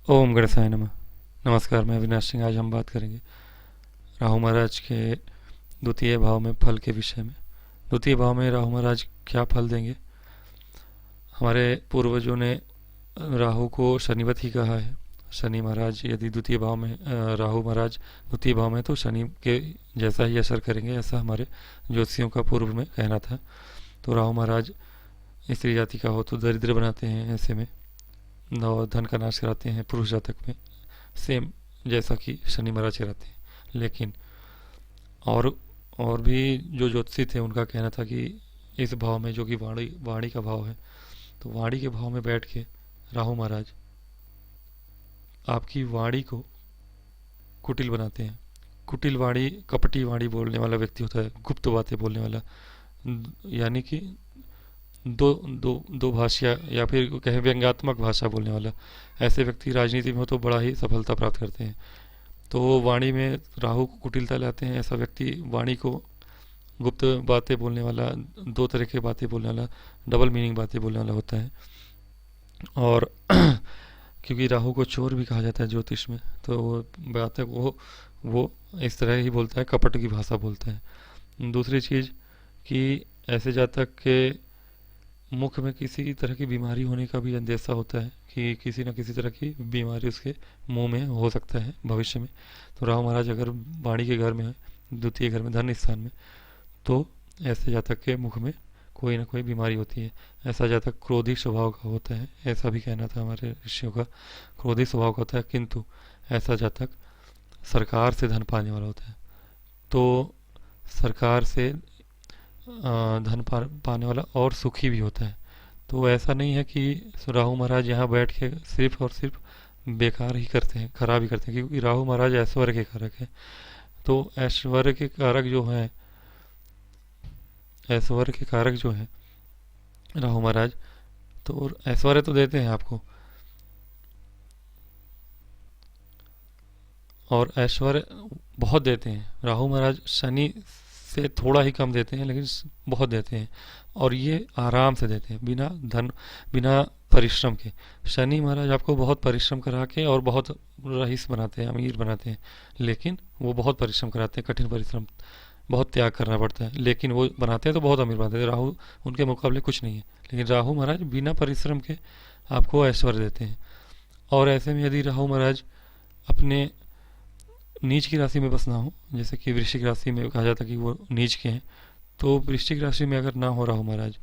ओम गणेशाय नमः। नमस्कार, मैं अविनाश सिंह। आज हम बात करेंगे राहु महाराज के द्वितीय भाव में फल के विषय में। द्वितीय भाव में राहु महाराज क्या फल देंगे? हमारे पूर्वजों ने राहु को शनिवत ही कहा है। शनि महाराज यदि द्वितीय भाव में राहु महाराज द्वितीय भाव में तो शनि के जैसा ही असर करेंगे, ऐसा हमारे ज्योतिषियों का पूर्व में कहना था। तो राहु महाराज स्त्री जाति का हो तो दरिद्र बनाते हैं, ऐसे में नव धन का नाश कराते हैं पुरुष जातक में, सेम जैसा कि शनि महाराज कराते हैं। लेकिन और और भी जो ज्योतिषी थे उनका कहना था कि इस भाव में, जो कि वाणी वाणी का भाव है, तो वाणी के भाव में बैठ के राहु महाराज आपकी वाणी को कुटिल बनाते हैं। कुटिल वाणी, कपटी वाणी बोलने वाला व्यक्ति होता है, गुप्त बातें बोलने वाला, यानी कि दो दो दो भाषा या फिर कहें व्यंग्यात्मक भाषा बोलने वाला। ऐसे व्यक्ति राजनीति में हो तो बड़ा ही सफलता प्राप्त करते हैं। तो वो वाणी में राहु को कुटिलता लाते हैं। ऐसा व्यक्ति वाणी को गुप्त बातें बोलने वाला, दो तरह की बातें बोलने वाला, डबल मीनिंग बातें बोलने वाला होता है। और क्योंकि राहु को चोर भी कहा जाता है ज्योतिष में, तो वो बातें वो इस तरह ही बोलता है, कपट की भाषा बोलता है। दूसरी चीज़ कि ऐसे जातक के मुख में किसी तरह की बीमारी होने का भी अंदेशा होता है कि किसी न किसी तरह की बीमारी उसके मुंह में हो सकता है भविष्य में। तो राहु महाराज अगर वाणी के घर में है, द्वितीय घर में, धन स्थान में, तो ऐसे जातक के मुख में कोई ना कोई बीमारी होती है। ऐसा जातक क्रोधी स्वभाव का होता है, ऐसा भी कहना था हमारे ऋषियों का। क्रोधी स्वभाव का होता है, किंतु ऐसा जातक सरकार से धन पाने वाला होता है। तो सरकार से धन पाने वाला और सुखी भी होता है। तो ऐसा नहीं है कि राहु महाराज यहाँ बैठ के सिर्फ और सिर्फ बेकार ही करते हैं, खराब ही करते हैं, क्योंकि राहु महाराज ऐश्वर्य के कारक है। तो ऐश्वर्य के कारक जो हैं, ऐश्वर्य के कारक जो हैं राहु महाराज, तो ऐश्वर्य तो देते हैं आपको, और ऐश्वर्य बहुत देते हैं। राहु महाराज शनि से थोड़ा ही कम देते हैं, लेकिन बहुत देते हैं, और ये आराम से देते हैं, बिना धन, बिना परिश्रम के। शनि महाराज आपको बहुत परिश्रम करा के और बहुत रईस बनाते हैं, अमीर बनाते हैं, लेकिन वो बहुत परिश्रम कराते हैं, कठिन परिश्रम, बहुत त्याग करना पड़ता है, लेकिन वो बनाते हैं तो बहुत अमीर बनाते हैं। राहु उनके मुकाबले कुछ नहीं है, लेकिन राहु महाराज बिना परिश्रम के आपको ऐश्वर्य देते हैं। और ऐसे में यदि राहु महाराज अपने नीच की राशि में बसना हो, जैसे कि वृश्चिक राशि में कहा जाता है कि वो नीच के हैं, तो वृश्चिक राशि में अगर ना हो राहु महाराज,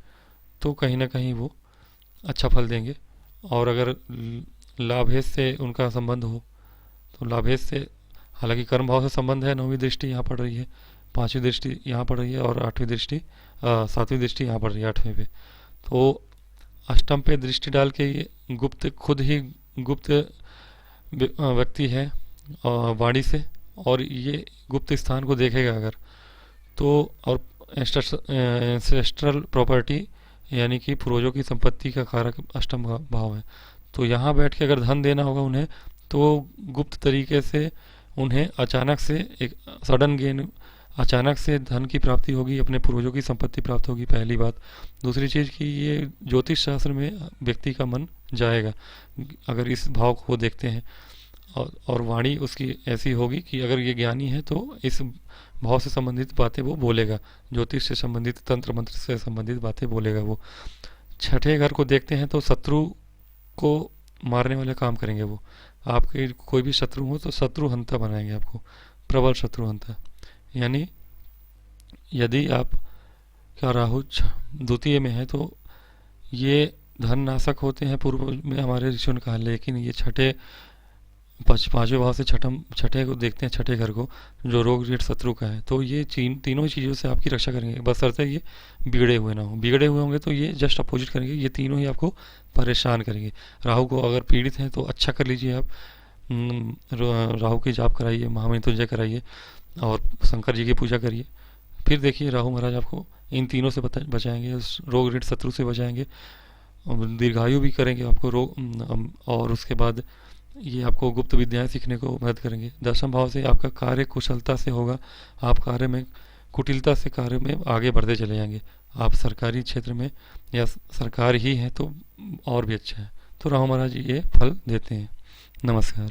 तो कहीं ना कहीं वो अच्छा फल देंगे। और अगर लाभेश से उनका संबंध हो, तो लाभेश से, हालांकि कर्म भाव से संबंध है, नौवीं दृष्टि यहाँ पड़ रही है, पांचवी दृष्टि यहाँ पड़ रही है, और आठवीं दृष्टि, सातवीं दृष्टि यहाँ पड़ रही है आठवें पे। तो अष्टम पे दृष्टि डाल के ये गुप्त, खुद ही गुप्त व्यक्ति है वाणी से, और ये गुप्त स्थान को देखेगा अगर, तो, और एंसेस्ट्रल प्रॉपर्टी यानी कि पूर्वजों की संपत्ति का कारक अष्टम भाव है। तो यहाँ बैठ के अगर धन देना होगा उन्हें, तो गुप्त तरीके से उन्हें अचानक से एक सडन गेन, अचानक से धन की प्राप्ति होगी, अपने पूर्वजों की संपत्ति प्राप्त होगी, पहली बात। दूसरी चीज़ कि ये ज्योतिष शास्त्र में व्यक्ति का मन जाएगा अगर इस भाव को देखते हैं, और वाणी उसकी ऐसी होगी कि अगर ये ज्ञानी है तो इस भाव से संबंधित बातें वो बोलेगा, ज्योतिष से संबंधित, तंत्र मंत्र से संबंधित बातें बोलेगा वो। छठे घर को देखते हैं तो शत्रु को मारने वाले काम करेंगे वो। आपके कोई भी शत्रु हो तो शत्रु हंता बनाएंगे आपको, प्रबल शत्रु हंता। यानी यदि आप का राहु द्वितीय में है तो ये धन नाशक होते हैं, पूर्व में हमारे ऋषियों ने कहा। लेकिन ये छठे, पांचवें भाव से छठे को देखते हैं, छठे घर को, जो रोग ऋण शत्रु का है, तो ये तीनों ही चीज़ों से आपकी रक्षा करेंगे, बशर्ते ये बिगड़े हुए ना हो। बिगड़े हुए होंगे तो ये जस्ट अपोजिट करेंगे, ये तीनों ही आपको परेशान करेंगे। राहु को अगर पीड़ित हैं तो अच्छा कर लीजिए आप, राहु की जाप कराइए, महामृत्युंजय कराइए, और शंकर जी की पूजा करिए। फिर देखिए राहु महाराज आपको इन तीनों से बचाएंगे, रोग ऋण शत्रु से बचाएंगे, दीर्घायु भी करेंगे आपको रोग, और उसके बाद ये आपको गुप्त विद्याएं सीखने को मदद करेंगे। दशम भाव से आपका कार्य कुशलता से होगा, आप कार्य में कुटिलता से कार्य में आगे बढ़ते चले जाएंगे। आप सरकारी क्षेत्र में या सरकार ही है तो और भी अच्छा है। तो राहु महाराज ये फल देते हैं। नमस्कार।